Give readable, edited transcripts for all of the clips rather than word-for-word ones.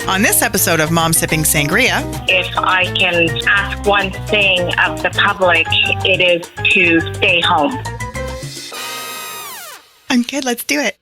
On this episode of Mom Sipping Sangria, if I can ask one thing of the public, it is to stay home. I'm good. Let's do it.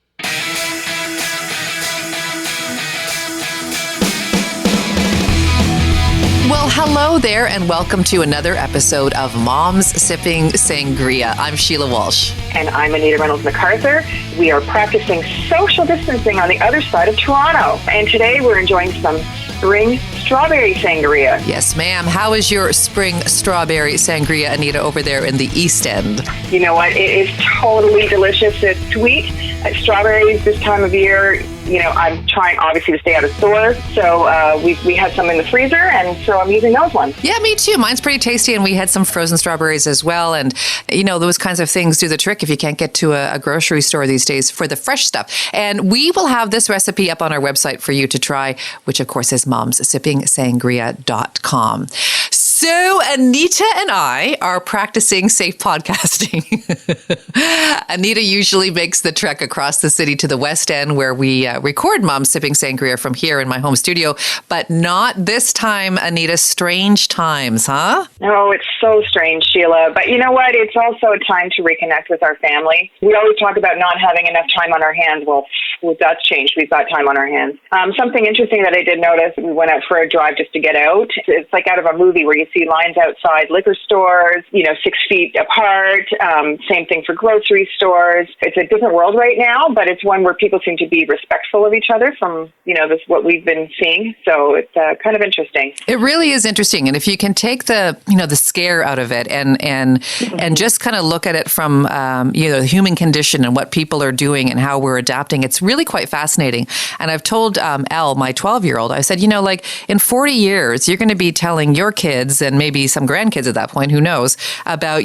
Well, hello there, and welcome to another episode of Moms Sipping Sangria. I'm Sheila Walsh. And I'm Anita Reynolds-MacArthur. We are practicing social distancing on the other side of Toronto. And today we're enjoying some spring strawberry sangria. Yes, ma'am. How is your spring strawberry sangria, Anita, over there in the East End? You know what? It is totally delicious. It's sweet. Strawberries this time of year, you know, I'm trying obviously to stay out of stores. So we had some in the freezer, and so I'm using those ones. Yeah, me too. Mine's pretty tasty, and we had some frozen strawberries as well. And, you know, those kinds of things do the trick if you can't get to a grocery store these days for the fresh stuff. And we will have this recipe up on our website for you to try, which, of course, is momssippingsangria.com. So Anita and I are practicing safe podcasting. Anita usually makes the trek across the city to the West End where we record Mom Sipping Sangria from here in my home studio, but not this time, Anita. Strange times, huh? Oh, it's so strange, Sheila. But you know what? It's also a time to reconnect with our family. We always talk about not having enough time on our hands. Well, that's changed. We've got time on our hands. Something interesting that I did notice, we went out for a drive just to get out. It's like out of a movie where you see lines outside liquor stores, 6 feet apart. Same thing for grocery stores. It's a different world right now, but it's one where people seem to be respectful of each other from, this what we've been seeing. So it's kind of interesting. It really is interesting. And if you can take the scare out of it and just kind of look at it from, the human condition and what people are doing and how we're adapting, it's really quite fascinating. And I've told Elle, my 12-year-old, I said, in 40 years, you're going to be telling your kids and maybe some grandkids at that point, who knows, about,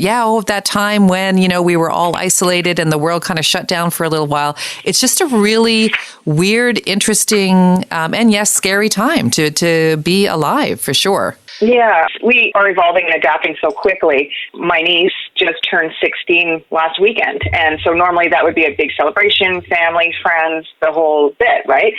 that time when, we were all isolated and the world kind of shut down for a little while. It's just a really weird, interesting, and yes, scary time to be alive, for sure. Yeah, we are evolving and adapting so quickly. My niece just turned 16 last weekend, and so normally that would be a big celebration, family, friends, the whole bit, right?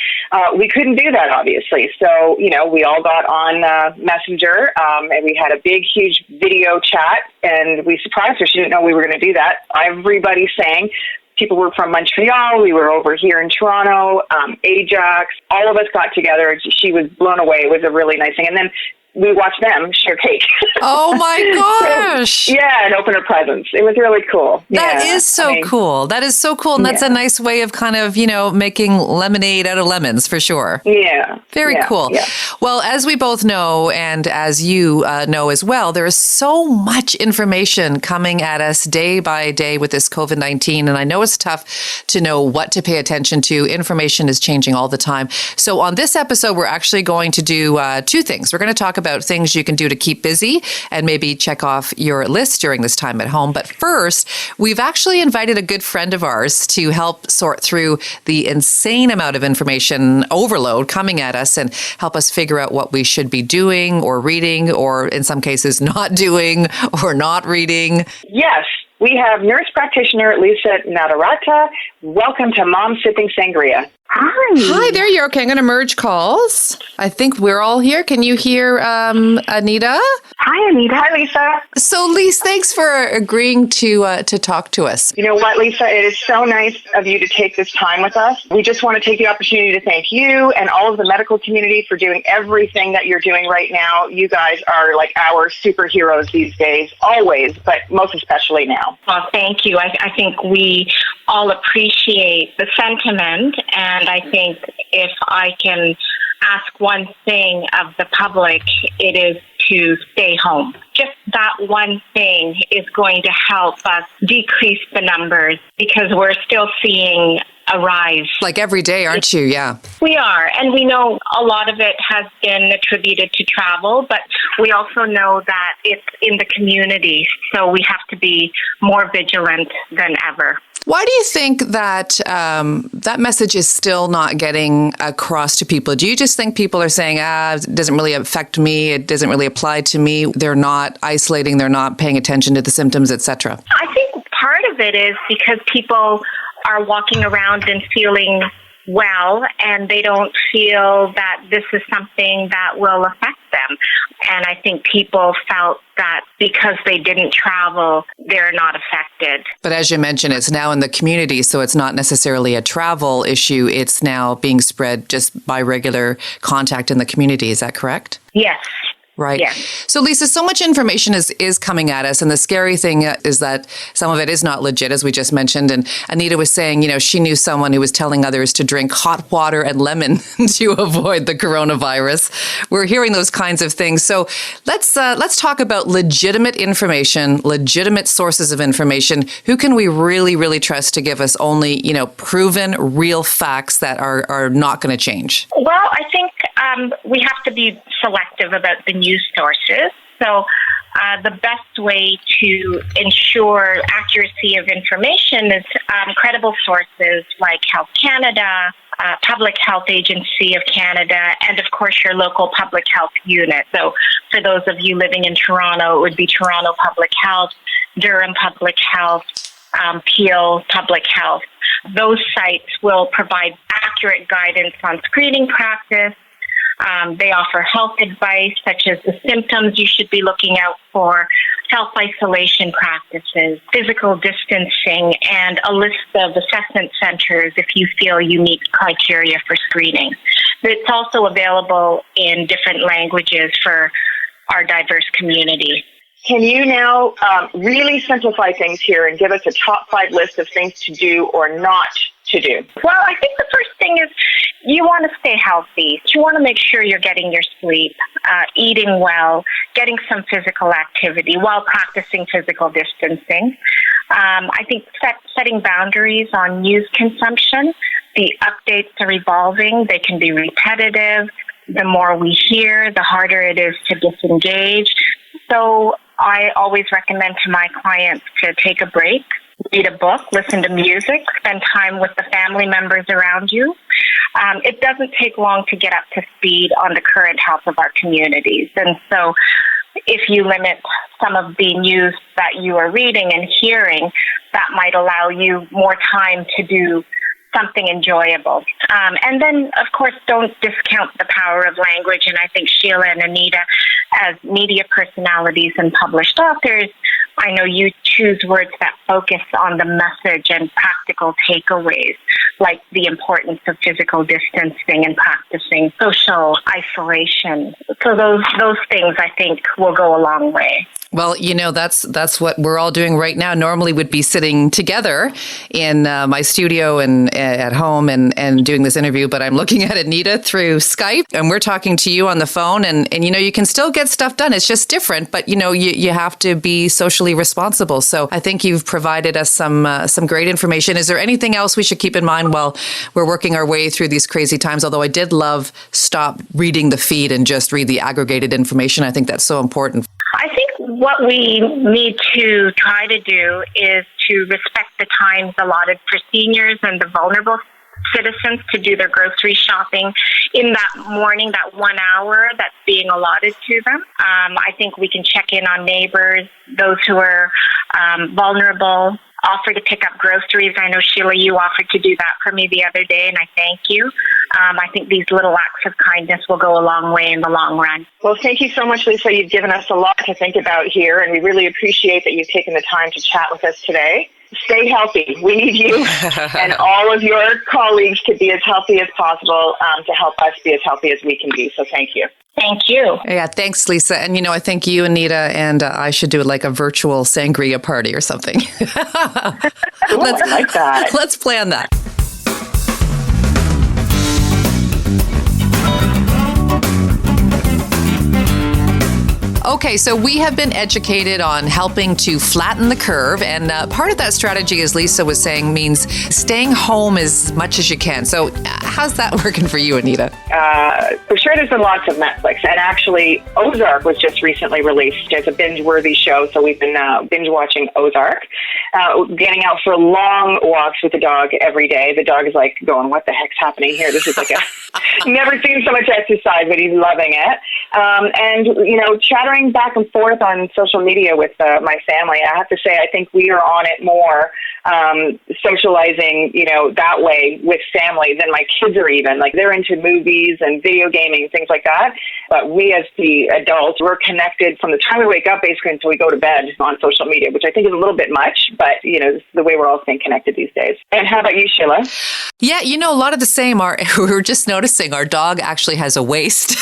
We couldn't do that, obviously. So, we all got on Messenger, and we had a big, huge video chat, and we surprised her. She didn't know we were going to do that. Everybody sang. People were from Montreal. We were over here in Toronto, Ajax. All of us got together. She was blown away. It was a really nice thing. And then we watched them share cake. Oh my gosh. And open her presents. It was really cool. That is so cool. That is so cool. And that's a nice way of kind of, making lemonade out of lemons, for sure. Yeah. Very cool. Yeah. Well, as we both know, and as you know as well, there is so much information coming at us day by day with this COVID-19. And I know it's tough to know what to pay attention to. Information is changing all the time. So on this episode, we're actually going to do two things. We're going to talk about things you can do to keep busy and maybe check off your list during this time at home. But first, we've actually invited a good friend of ours to help sort through the insane amount of information overload coming at us and help us figure out what we should be doing or reading, or in some cases not doing or not reading. Yes. We have nurse practitioner Lisa Nadarata. Welcome to Mom Sipping Sangria. Hi there. You're okay. I'm going to merge calls. I think we're all here. Can you hear Anita? Hi, Anita. Hi, Lisa. So, Lisa, thanks for agreeing to talk to us. You know what, Lisa? It is so nice of you to take this time with us. We just want to take the opportunity to thank you and all of the medical community for doing everything that you're doing right now. You guys are like our superheroes these days, always, but most especially now. Well, thank you. I think we all appreciate the sentiment, and I think if I can ask one thing of the public, it is to stay home. Just that one thing is going to help us decrease the numbers, because we're still seeing a rise. Like every day, aren't you? Yeah. We are. And we know a lot of it has been attributed to travel, but we also know that it's in the community. So we have to be more vigilant than ever. Why do you think that that message is still not getting across to people? Do you just think people are saying, it doesn't really affect me, it doesn't really apply to me, they're not isolating, they're not paying attention to the symptoms, etc.? I think part of it is because people are walking around and feeling well, and they don't feel that this is something that will affect them. And I think people felt that because they didn't travel, they're not affected. But as you mentioned, it's now in the community, so it's not necessarily a travel issue. It's now being spread just by regular contact in the community. Is that correct? Yes. Right. Yeah. So, Lisa, so much information is coming at us. And the scary thing is that some of it is not legit, as we just mentioned. And Anita was saying, she knew someone who was telling others to drink hot water and lemon to avoid the coronavirus. We're hearing those kinds of things. So let's talk about legitimate information, legitimate sources of information. Who can we really, really trust to give us only, proven, real facts that are not going to change? Well, I think we have to be selective about the news sources. So the best way to ensure accuracy of information is credible sources like Health Canada, Public Health Agency of Canada, and of course your local public health unit. So for those of you living in Toronto, it would be Toronto Public Health, Durham Public Health, Peel Public Health. Those sites will provide accurate guidance on screening practice. They offer health advice, such as the symptoms you should be looking out for, self-isolation practices, physical distancing, and a list of assessment centers if you feel you meet criteria for screening. It's also available in different languages for our diverse community. Can you now really simplify things here and give us a top 5 list of things to do or not to do? Well, I think the first thing is you want to stay healthy. You want to make sure you're getting your sleep, eating well, getting some physical activity while practicing physical distancing. I think setting boundaries on news consumption. The updates are evolving. They can be repetitive. The more we hear, the harder it is to disengage. So I always recommend to my clients to take a break, read a book, listen to music, spend time with the family members around you. It doesn't take long to get up to speed on the current health of our communities. And so if you limit some of the news that you are reading and hearing, that might allow you more time to do something enjoyable. And then, of course, don't discount the power of language. And I think Sheila and Anita, as media personalities and published authors, I know you choose words that focus on the message and practical takeaways, like the importance of physical distancing and practicing social isolation. So those things, I think, will go a long way. Well, that's what we're all doing right now. Normally we'd be sitting together in my studio and at home and doing this interview, but I'm looking at Anita through Skype and we're talking to you on the phone and you can still get stuff done. It's just different, but you have to be socially responsible. So I think you've provided us some great information. Is there anything else we should keep in mind while we're working our way through these crazy times? Although I did love stop reading the feed and just read the aggregated information. I think that's so important. I think what we need to try to do is to respect the times allotted for seniors and the vulnerable citizens to do their grocery shopping in that morning, that 1 hour that's being allotted to them. I think we can check in on neighbors, those who are vulnerable, offer to pick up groceries. I know, Sheila, you offered to do that for me the other day, and I thank you. I think these little acts of kindness will go a long way in the long run. Well, thank you so much, Lisa. You've given us a lot to think about here, and we really appreciate that you've taken the time to chat with us today. Stay healthy. We need you and all of your colleagues to be as healthy as possible to help us be as healthy as we can be. So thank you. Thank you. Yeah, thanks, Lisa. And, I think you, Anita, and I should do like a virtual Sangria party or something. Ooh, I like that. Let's plan that. Okay, so we have been educated on helping to flatten the curve, and part of that strategy, as Lisa was saying, means staying home as much as you can. So how's that working for you, Anita? For sure, there's been lots of Netflix, and actually Ozark was just recently released as a binge-worthy show, so we've been binge-watching Ozark, getting out for long walks with the dog every day. The dog is like going, what the heck's happening here? This is like never seen so much exercise, but he's loving it. And, chattering back and forth on social media with my family. I have to say, I think we are on it more, socializing, that way with family than my kids are even. Like, they're into movies and video gaming, things like that. But we as the adults, we're connected from the time we wake up basically until we go to bed on social media, which I think is a little bit much, but, this is the way we're all staying connected these days. And how about you, Sheila? Yeah, a lot of the same. We were just noticing our dog actually has a waist.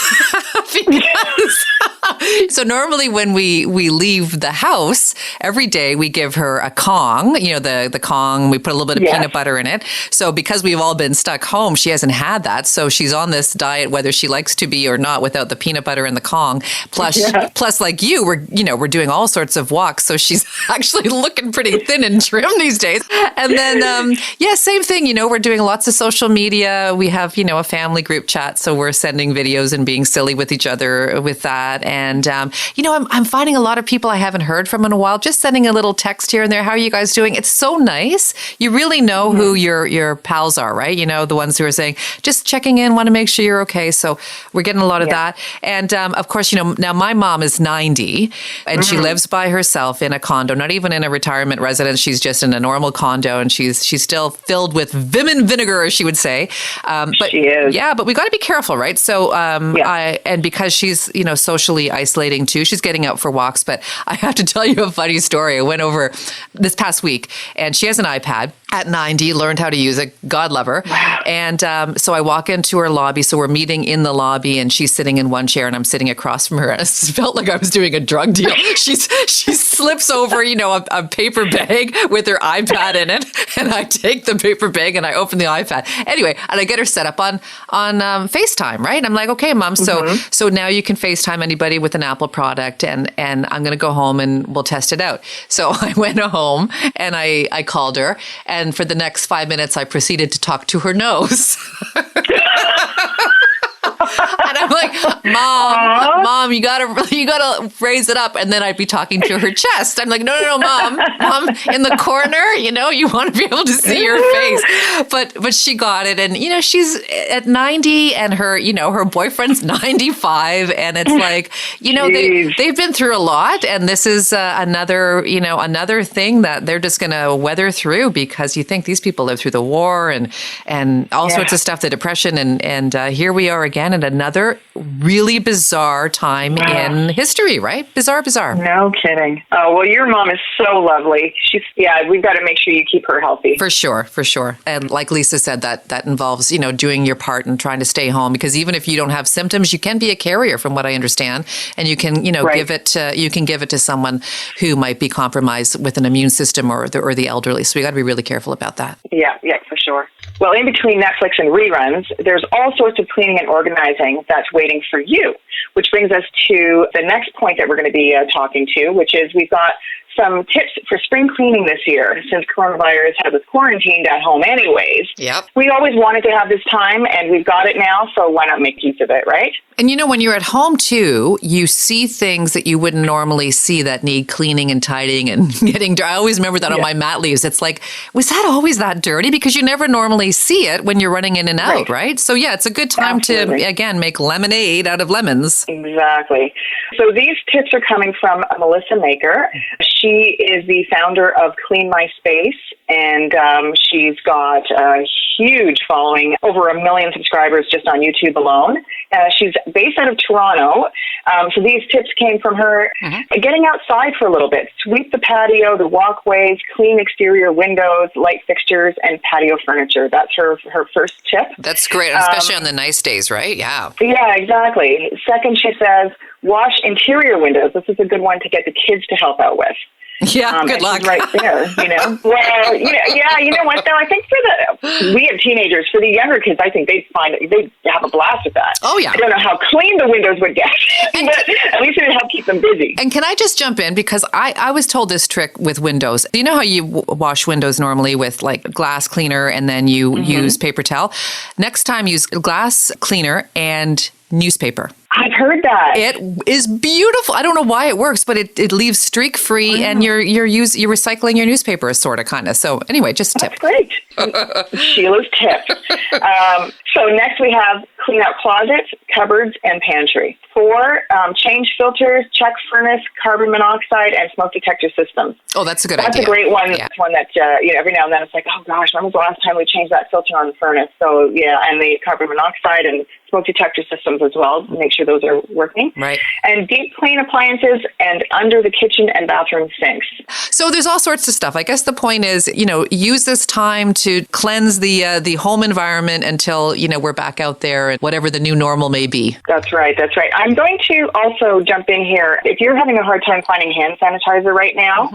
So normally when we leave the house, every day we give her a Kong, the Kong, we put a little bit of peanut butter in it. So because we've all been stuck home, she hasn't had that. So she's on this diet, whether she likes to be or not, without the peanut butter and the Kong. Plus like you, we're doing all sorts of walks. So she's actually looking pretty thin and trim these days. And then, same thing, we're doing lots of social media. We have, a family group chat. So we're sending videos and being silly with each other with that. And, I'm finding a lot of people I haven't heard from in a while, just sending a little text here and there. How are you guys doing? It's so nice. You really know who your pals are, right? The ones who are saying, just checking in, want to make sure you're okay. So we're getting a lot of that. And of course, now my mom is 90 and she lives by herself in a condo, not even in a retirement residence. She's just in a normal condo and she's still filled with vim and vinegar, as she would say. But she is. Yeah, but we got to be careful, right? So and because she's, socially isolating too, she's getting out for walks. But I have to tell you a funny story. I went over this past week and she has an iPad at 90, learned how to use it. God love her. Wow. And so I walk into her lobby. So we're meeting in the lobby and she's sitting in one chair and I'm sitting across from her. And it felt like I was doing a drug deal. She slips over, a paper bag with her iPad in it. And I take the paper bag and I open the iPad. Anyway, and I get her set up on FaceTime, right? I'm like, okay, Mom, so now you can FaceTime anybody with an Apple product and I'm going to go home and we'll test it out. So I went home and I called her. And for the next 5 minutes, I proceeded to talk to her nose. And I'm like, Mom, you gotta raise it up. And then I'd be talking to her chest. I'm like, no, Mom, in the corner, you want to be able to see your face. But she got it. And, she's at 90 and her boyfriend's 95. And it's like, they've been through a lot. And this is another thing that they're just going to weather through because you think these people lived through the war and all sorts of stuff, the depression. And here we are again at another really bizarre time in history, right? Bizarre. No kidding. Oh, well, your mom is so lovely. We've got to make sure you keep her healthy. For sure. And like Lisa said, that involves, doing your part and trying to stay home because even if you don't have symptoms, you can be a carrier from what I understand. And you can, give it to someone who might be compromised with an immune system or the elderly. So we got to be really careful about that. Yeah, for sure. Well, in between Netflix and reruns, there's all sorts of cleaning and organizing that's waiting for you, which brings us to the next point that we're going to be talking to, which is we've got some tips for spring cleaning this year since coronavirus has us quarantined at home anyways. Yep. We always wanted to have this time and we've got it now, so why not make use of it, right? And when you're at home too, you see things that you wouldn't normally see that need cleaning and tidying and getting dry. I always remember that on my mat leaves. It's like, was that always that dirty? Because you never normally see it when you're running in and out, right? So it's a good time to, again, make lemonade out of lemons. Exactly. So these tips are coming from Melissa Maker. She is the founder of Clean My Space, and she's got a huge following, over 1 million subscribers just on YouTube alone. She's based out of Toronto. So these tips came from her. Getting outside for a little bit. Sweep the patio, the walkways, clean exterior windows, light fixtures, and patio furniture. That's her first tip. That's great, especially on the nice days, right? Yeah. Yeah, exactly. Second, she says, wash interior windows. This is a good one to get the kids to help out with. Yeah, good luck. Right there, Well, you know what, though? I think we have teenagers. For the younger kids, I think they'd have a blast with that. Oh, yeah. I don't know how clean the windows would get, but at least it would help keep them busy. And can I just jump in? Because I was told this trick with windows. You know how you wash windows normally with like glass cleaner and then you use paper towel? Next time, use glass cleaner and newspaper. I've heard that. It is beautiful. I don't know why it works, but it leaves streak free, and you're recycling your newspaper, sort of, kind of. So anyway, just a tip. That's great. Sheila's tip. So next we have clean out closets, cupboards, and pantry. 4, change filters, check furnace, carbon monoxide, and smoke detector systems. Oh, that's a good idea. That's a great one. Yeah. One that every now and then it's like, oh gosh, when was the last time we changed that filter on the furnace? So yeah, and the carbon monoxide and smoke detector systems as well. Make sure those are working. Right. And deep clean appliances and under the kitchen and bathroom sinks. So there's all sorts of stuff. I guess the point is, use this time to cleanse the home environment until, we're back out there and whatever the new normal may be. That's right. I'm going to also jump in here. If you're having a hard time finding hand sanitizer right now,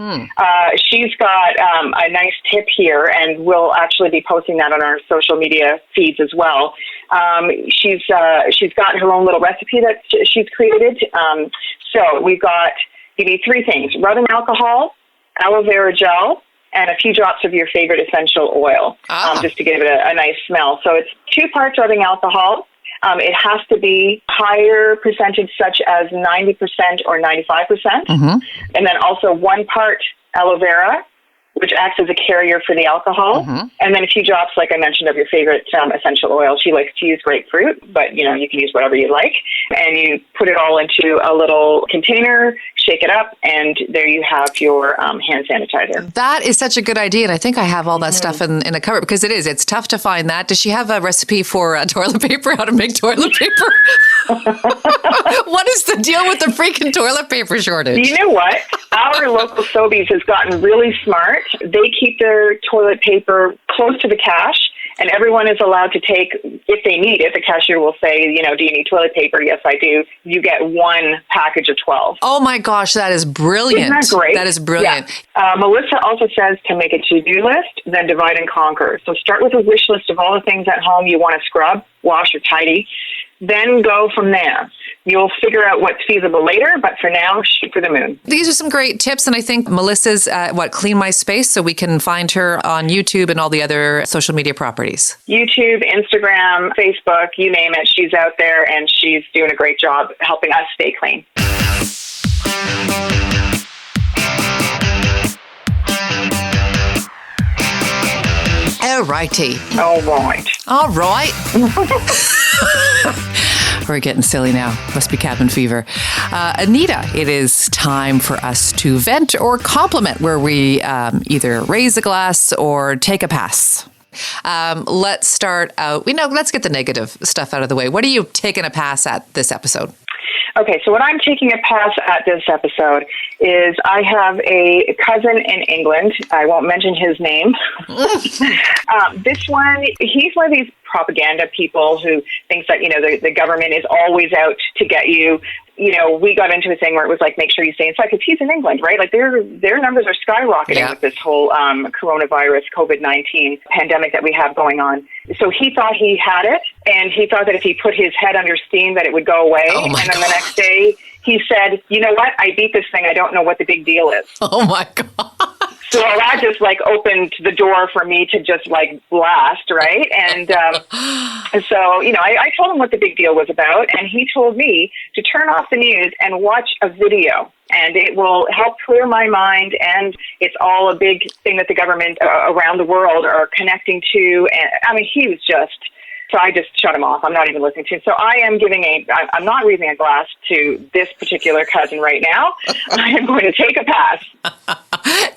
she's got a nice tip here, and we'll actually be posting that on our social media feeds as well. She's got her own little recipe that she's created. So you need 3 things: rubbing alcohol, aloe vera gel, and a few drops of your favorite essential oil, just to give it a nice smell. So it's 2 parts rubbing alcohol. It has to be higher percentage, such as 90% or 95%. And then also 1 part aloe vera, which acts as a carrier for the alcohol. And then a few drops, like I mentioned, of your favorite essential oil. She likes to use grapefruit, but you can use whatever you like. And you put it all into a little container, shake it up, and there you have your hand sanitizer. That is such a good idea. And I think I have all that stuff in a cupboard, because it's tough to find that. Does she have a recipe for toilet paper, how to make toilet paper? What is the deal with the freaking toilet paper shortage? You know what? Our local Sobeys has gotten really smart. They keep their toilet paper close to the cash, and everyone is allowed to take, if they need it. The cashier will say, do you need toilet paper? Yes, I do. You get 1 package of 12. Oh my gosh, that is brilliant. Isn't that great? That is brilliant. Yeah. Melissa also says to make a to-do list, then divide and conquer. So start with a wish list of all the things at home you want to scrub, wash, or tidy. Then go from there. You'll figure out what's feasible later, but for now, shoot for the moon. These are some great tips, and I think Melissa's Clean My Space, so we can find her on YouTube and all the other social media properties. YouTube, Instagram, Facebook, you name it. She's out there, and she's doing a great job helping us stay clean. All right. We're getting silly now. Must be cabin fever. Anita, it is time for us to vent or compliment, where we either raise a glass or take a pass. Let's start out. Let's get the negative stuff out of the way. What are you taking a pass at this episode? Okay, so what I'm taking a pass at this episode is I have a cousin in England. I won't mention his name. This one, he's one of these propaganda people who thinks that, the government is always out to get you. We got into a thing where it was like, make sure you stay inside, because he's in England, right? Like their numbers are skyrocketing with this whole coronavirus, COVID-19 pandemic that we have going on. So he thought he had it, and he thought that if he put his head under steam that it would go away. And then the next day he said, you know what? I beat this thing. I don't know what the big deal is. Oh my God. So that just opened the door for me to just blast, right? And so, I told him what the big deal was about, and he told me to turn off the news and watch a video, and it will help clear my mind. And it's all a big thing that the government around the world are connecting to. And he was just... So I just shut him off. I'm not even listening to him. So I'm not raising a glass to this particular cousin right now. I am going to take a pass.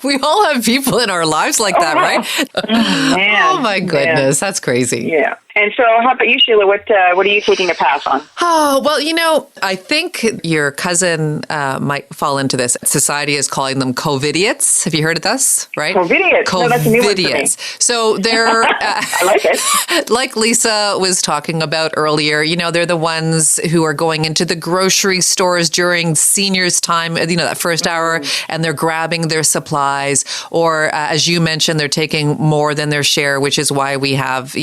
We all have people in our lives like that, right? Man. Oh my goodness, that's crazy. Yeah. And so how about you, Sheila? What are you taking a pass on? Oh, well, I think your cousin might fall into this. Society is calling them Cove Idiots. Have you heard of this, right? Cove Idiots. No, that's a new one for me. So they're... I like it. Like Lisa was talking about earlier, they're the ones who are going into the grocery stores during seniors' time, that first hour, and they're grabbing their supplies. Or, as you mentioned, they're taking more than their share, which is why we have,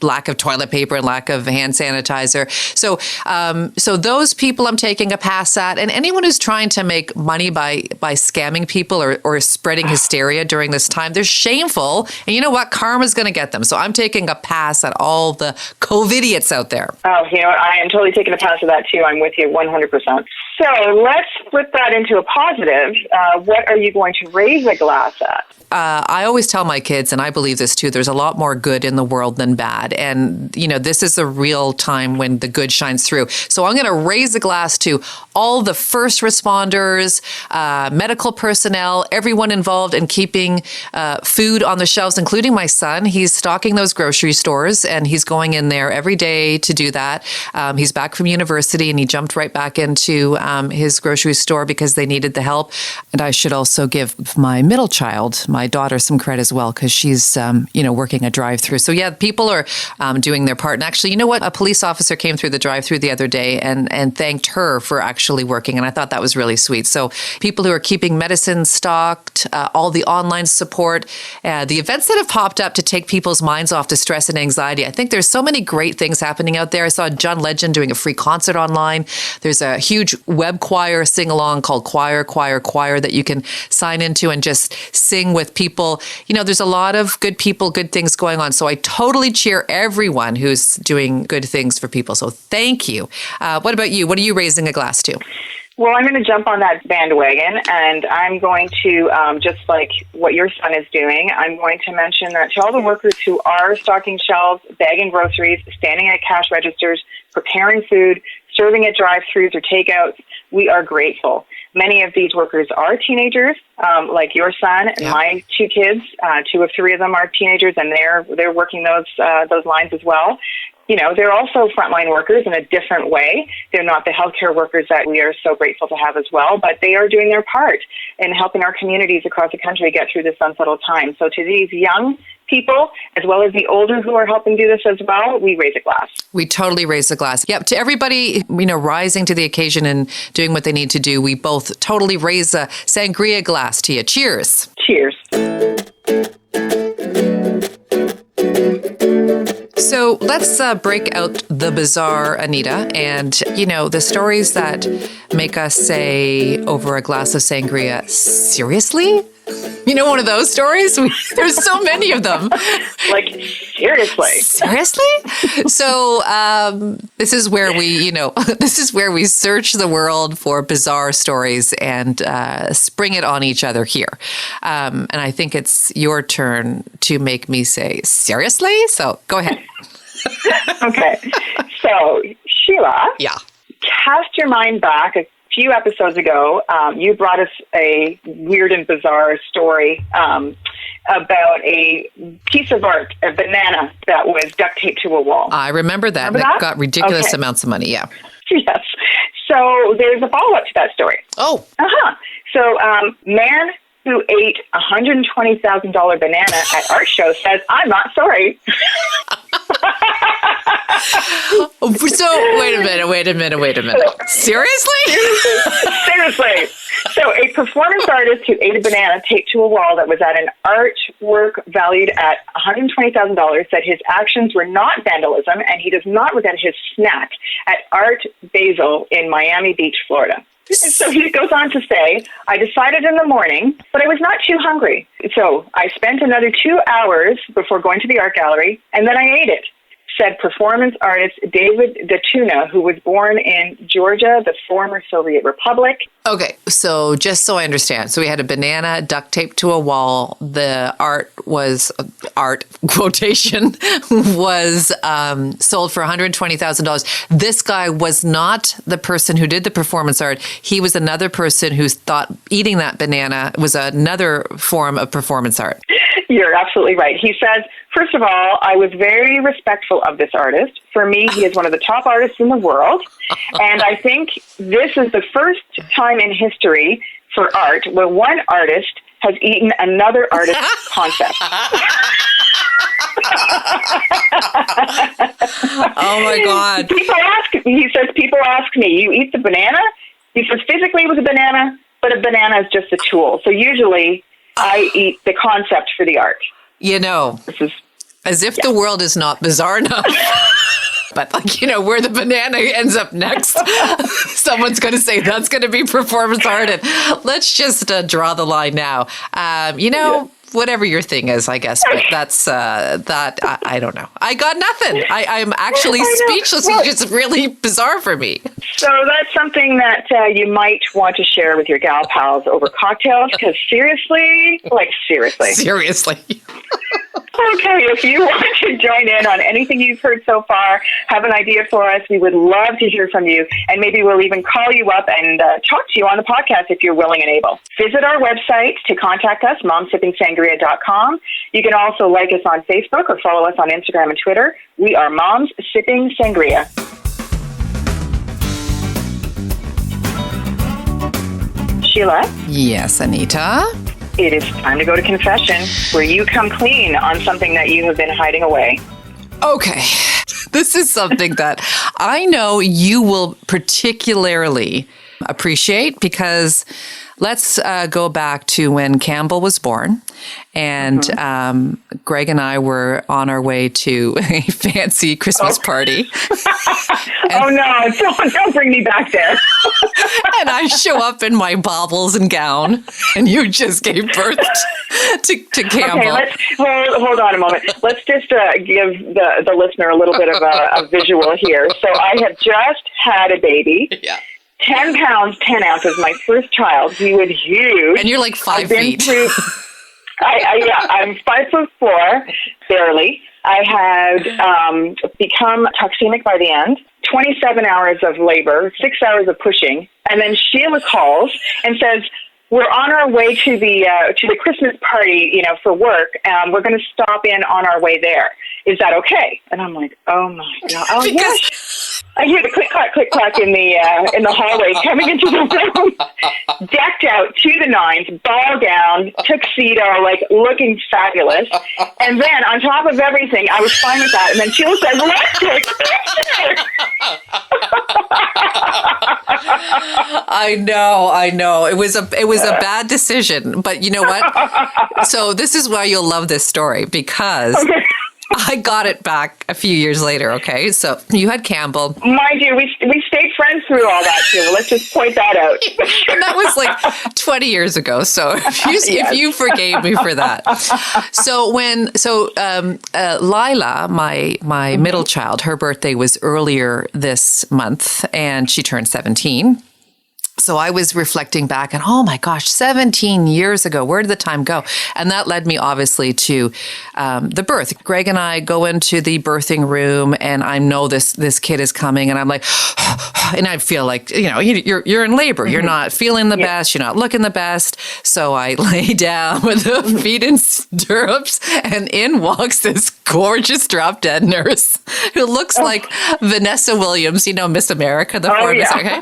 lack of of toilet paper and lack of hand sanitizer. So those people I'm taking a pass at, and anyone who's trying to make money by scamming people or spreading hysteria during this time, they're shameful. And you know what? Karma's going to get them. So I'm taking a pass at all the Cove Idiots out there. Oh, you know what? I am totally taking a pass at that too. I'm with you 100%. So let's flip that into a positive. What are you going to raise a glass at? I always tell my kids, and I believe this too, there's a lot more good in the world than bad. And, you know, this is a real time when the good shines through. So I'm going to raise a glass to all the first responders, medical personnel, everyone involved in keeping food on the shelves, including my son. He's stocking those grocery stores, and he's going in there every day to do that. He's back from university, and he jumped right back into his grocery store because they needed the help. And I should also give my middle child, my daughter, some credit as well, because she's, working a drive-through. So yeah, people are doing their part. And actually, you know what? A police officer came through the drive-through the other day and thanked her for actually working. And I thought that was really sweet. So people who are keeping medicine stocked, all the online support, the events that have popped up to take people's minds off to stress and anxiety. I think there's so many great things happening out there. I saw John Legend doing a free concert online. There's a huge web choir sing-along called Choir that you can sign into and just sing with people. You know, there's a lot of good people, good things going on. So I totally cheer everyone who's doing good things for people. So thank you. What about you? What are you raising a glass to? Well, I'm going to jump on that bandwagon, and I'm going to, just like what your son is doing, I'm going to mention that to all the workers who are stocking shelves, bagging groceries, standing at cash registers, preparing food, serving at drive-thrus or takeouts, we are grateful. Many of these workers are teenagers, like your son and my two kids. 2 of 3 of them are teenagers, and they're working those lines as well. You know, they're also frontline workers in a different way. They're not the healthcare workers that we are so grateful to have as well, but they are doing their part in helping our communities across the country get through this unsettled time. So to these young people, as well as the older who are helping do this as well, we raise a glass. We totally raise a glass. Yep. To everybody, rising to the occasion and doing what they need to do, we both totally raise a sangria glass to you. Cheers. Cheers. So let's break out the bizarre, Anita, and, the stories that make us say over a glass of sangria, seriously? One of those stories? There's so many of them. Like, seriously? Seriously? So this is where we search the world for bizarre stories and spring it on each other here. And I think it's your turn to make me say, seriously? So go ahead. Okay. So, Sheila. Yeah. Cast your mind back a few episodes ago. You brought us a weird and bizarre story about a piece of art, a banana that was duct taped to a wall. I remember that. Remember that? It got ridiculous amounts of money, yeah. Yes. So there's a follow-up to that story. Oh. Uh-huh. So man who ate a $120,000 banana at art show says, I'm not sorry. So, wait a minute. Seriously? Seriously. So a performance artist who ate a banana taped to a wall that was at an artwork valued at $120,000 said his actions were not vandalism, and he does not regret his snack at Art Basel in Miami Beach, Florida. And so he goes on to say, I decided in the morning, but I was not too hungry. So I spent another 2 hours before going to the art gallery, and then I ate it, said performance artist David Datuna, who was born in Georgia, the former Soviet Republic. Okay, so just so I understand. So we had a banana duct taped to a wall. The art quotation was sold for $120,000. This guy was not the person who did the performance art. He was another person who thought eating that banana was another form of performance art. You're absolutely right. He says, first of all, I was very respectful of this artist. For me, he is one of the top artists in the world. And I think this is the first time in history for art where one artist has eaten another artist's concept. Oh, my God. People ask me, you eat the banana? He says, physically it was a banana, but a banana is just a tool. So usually I eat the concept for the art. This is As if the world is not bizarre enough. But where the banana ends up next, someone's going to say that's going to be performance art. And let's just draw the line now. Whatever your thing is, I guess. But that's I don't know. I got nothing. I'm actually speechless, which is really bizarre for me. So that's something that you might want to share with your gal pals over cocktails, because seriously. Okay, if you want to join in on anything you've heard so far, have an idea for us, we would love to hear from you, and maybe we'll even call you up and talk to you on the podcast if you're willing and able. Visit our website to contact us, momsippingsangria.com. You can also like us on Facebook or follow us on Instagram and Twitter. We are Moms Sipping Sangria. Sheila? Yes, Anita? It is time to go to confession, where you come clean on something that you have been hiding away. Okay. This is something that I know you will particularly appreciate, because let's go back to when Campbell was born, and Greg and I were on our way to a fancy Christmas party. Oh no, don't bring me back there. And I show up in my baubles and gown, and you just gave birth to Campbell. Okay, hold on a moment. Let's just give the listener a little bit of a visual here. So I have just had a baby. Yeah. 10 pounds, 10 ounces, my first child. He was huge. And you're like 5 feet. I'm 5'4", barely. I had become toxemic by the end. 27 hours of labor, 6 hours of pushing, and then Sheila calls and says, "We're on our way to the Christmas party, for work. We're going to stop in on our way there. Is that okay?" And I'm like, "Oh my God! Oh yes." I hear the click clack in the hallway coming into the room, decked out to the nines, ball gown, tuxedo, looking fabulous. And then on top of everything, I was fine with that. And then Sheila said, "Let's take pictures." I know. It was a bad decision, but you know what? So this is why you'll love this story, because I got it back a few years later, okay? So you had Campbell. Mind you, we stayed friends through all that, too. Let's just point that out. And that was 20 years ago. So if you forgave me for that. So Lila, my middle child, her birthday was earlier this month, and she turned 17. So I was reflecting back and, oh my gosh, 17 years ago, where did the time go? And that led me obviously to the birth. Greg and I go into the birthing room, and I know this kid is coming, and I'm like, and I feel like, you're in labor. You're not feeling the best. You're not looking the best. So I lay down with the feet in stirrups, and in walks this gorgeous drop-dead nurse who looks like Vanessa Williams, Miss America, the former. Okay.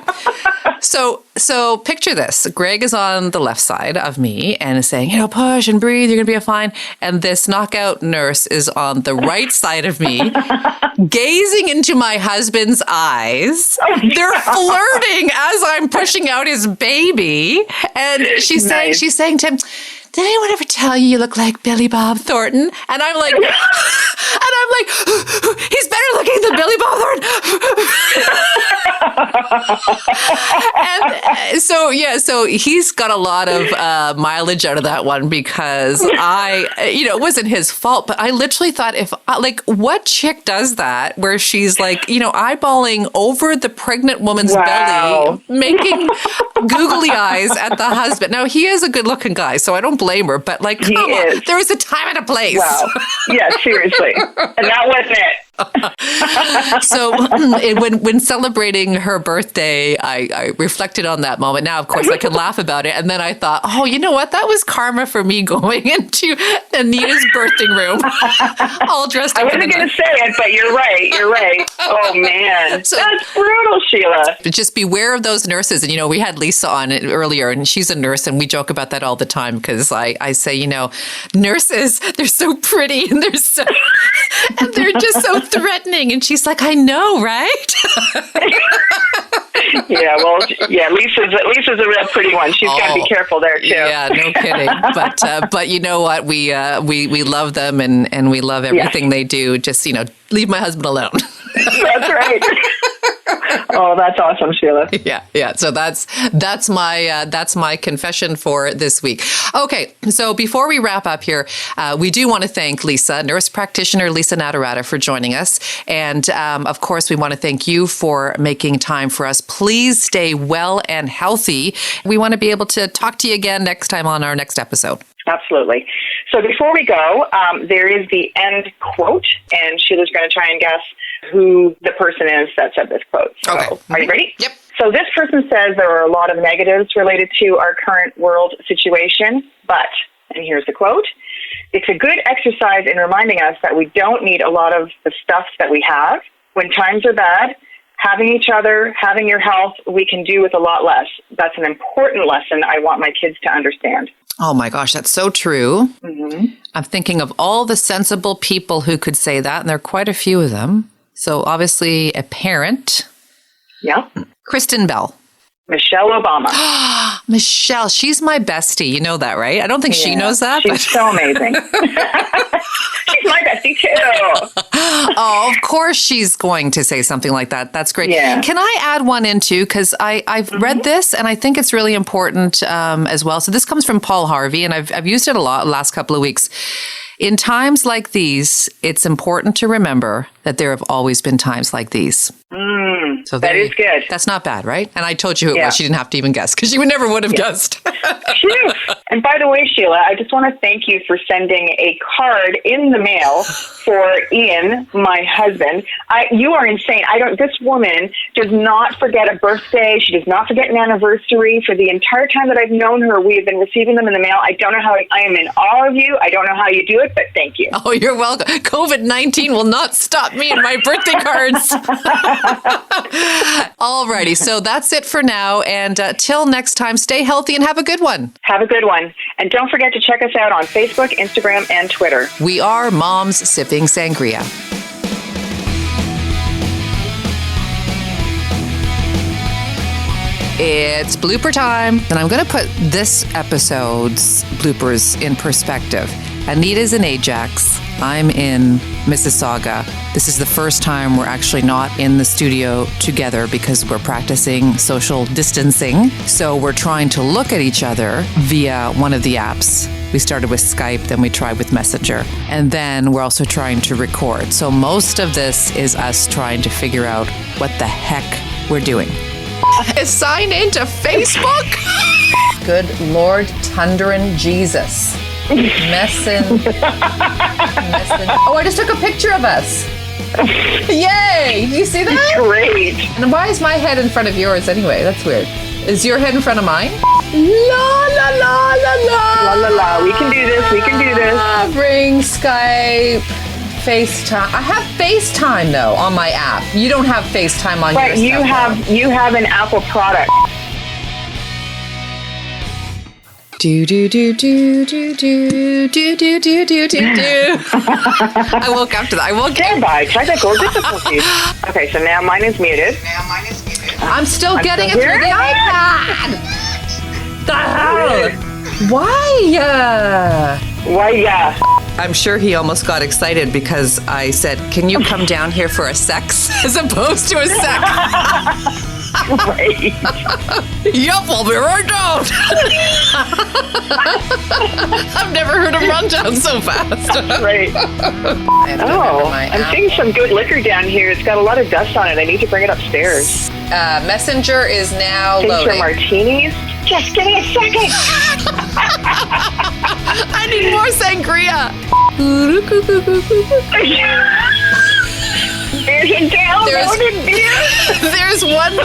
So picture this. Greg is on the left side of me and is saying, push and breathe, you're going to be fine. And this knockout nurse is on the right side of me, gazing into my husband's eyes. They're flirting as I'm pushing out his baby. And she's saying to him, "Did anyone ever tell you look like Billy Bob Thornton?" And I'm like, he's better looking than Billy Bob Thornton. And so he's got a lot of mileage out of that one, because it wasn't his fault, but I literally thought, what chick does that, where she's eyeballing over the pregnant woman's belly, making googly eyes at the husband. Now, he is a good looking guy, so I don't blame her, but come on, there was a time and a place. Wow. Yeah, seriously. And that wasn't it. So when celebrating her birthday, I reflected on that moment. Now, of course, I can laugh about it. And then I thought, oh, you know what? That was karma for me going into Anita's birthing room, all dressed up. I wasn't going to say it, but you're right. Oh, man. So, that's brutal, Sheila. Just beware of those nurses. And, we had Lisa on it earlier, and she's a nurse, and we joke about that all the time, because I say, nurses, they're so pretty, and they're just so threatening. And she's like, I know, right? Lisa's a real pretty one. She's got to be careful there too. Yeah, no kidding. But you know what? We love them and we love everything they do. Just, leave my husband alone. That's right. Oh, that's awesome, Sheila. Yeah. So that's my confession for this week. Okay, so before we wrap up here, we do want to thank Lisa, nurse practitioner Lisa Nadarata, for joining us, and of course, we want to thank you for making time for us. Please stay well and healthy. We want to be able to talk to you again next time on our next episode. Absolutely. So before we go, there is the end quote, and Sheila's going to try and guess who the person is that said this quote. So, okay. Are you ready? Yep. So this person says there are a lot of negatives related to our current world situation, but, and here's the quote, it's a good exercise in reminding us that we don't need a lot of the stuff that we have. When times are bad, having each other, having your health, we can do with a lot less. That's an important lesson I want my kids to understand. Oh my gosh, that's so true. Mm-hmm. I'm thinking of all the sensible people who could say that, and there are quite a few of them. So obviously a parent. Yeah. Kristen Bell. Michelle Obama. Michelle, she's my bestie. You know that, right? I don't think she knows that. She's so amazing. She's my bestie too. Oh, of course she's going to say something like that. That's great. Yeah. Can I add one in too? Because I've read this and I think it's really important as well. So this comes from Paul Harvey, and I've used it a lot the last couple of weeks. In times like these, it's important to remember that there have always been times like these. So that is good. That's not bad, right? And I told you who it was. She didn't have to even guess because she never would have guessed. Phew. And by the way, Sheila, I just want to thank you for sending a card in the mail for Ian, my husband. You are insane. This woman does not forget a birthday. She does not forget an anniversary. For the entire time that I've known her, we have been receiving them in the mail. I don't know how I am in awe of you. I don't know how you do it, but thank you. Oh, you're welcome. COVID-19 will not stop me and my birthday cards. Alrighty, so that's it for now. And till next time, stay healthy and have a good one. Have a good one. And don't forget to check us out on Facebook, Instagram, and Twitter. We are Moms Sipping Sangria. It's blooper time. And I'm going to put this episode's bloopers in perspective. Anita's in Ajax. I'm in Mississauga. This is the first time we're actually not in the studio together because we're practicing social distancing. So we're trying to look at each other via one of the apps. We started with Skype, then we tried with Messenger. And then we're also trying to record. So most of this is us trying to figure out what the heck we're doing. Sign into Facebook? Good Lord, Tundrin Jesus. Messin. Oh, I just took a picture of us. Yay! You see that? Great. And why is my head in front of yours anyway? That's weird. Is your head in front of mine? La la la la la. La la la. We can do this. We can do this. Bring Skype. FaceTime. I have FaceTime though on my app. You don't have FaceTime on your But you have an Apple product. Do do do do do do do do do do do. I woke up to that. I woke. Stand by. Technical difficulties. Okay, so now mine is muted. I'm still getting it through the iPad. The hell? Why? Why, yeah. I'm sure he almost got excited because I said, "Can you come down here for a sex?" as opposed to a sec. Right. Yup, I'll be right down. I've never heard him run down so fast. Right. Oh, I'm seeing some good liquor down here. It's got a lot of dust on it. I need to bring it upstairs. Messenger is now Thanks loading. for martinis. Just give me a second. I need more sangria. There's a downloaded beer. There's one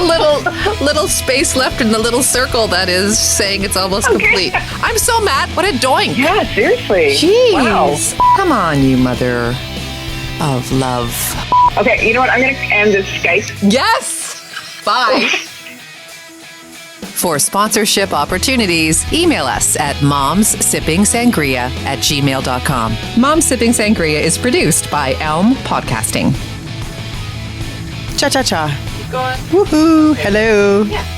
little space left in the little circle that is saying it's almost complete. I'm so mad. What a doink. Yeah, seriously. Jeez. Wow. Come on, you mother of love. Okay, you know what? I'm going to end this Skype. Yes. Bye. For sponsorship opportunities, email us at momssipping@gmail.com. Moms Sipping Sangria is produced by Elm Podcasting. Cha-cha-cha. keep going. Woohoo! Hello. Yeah.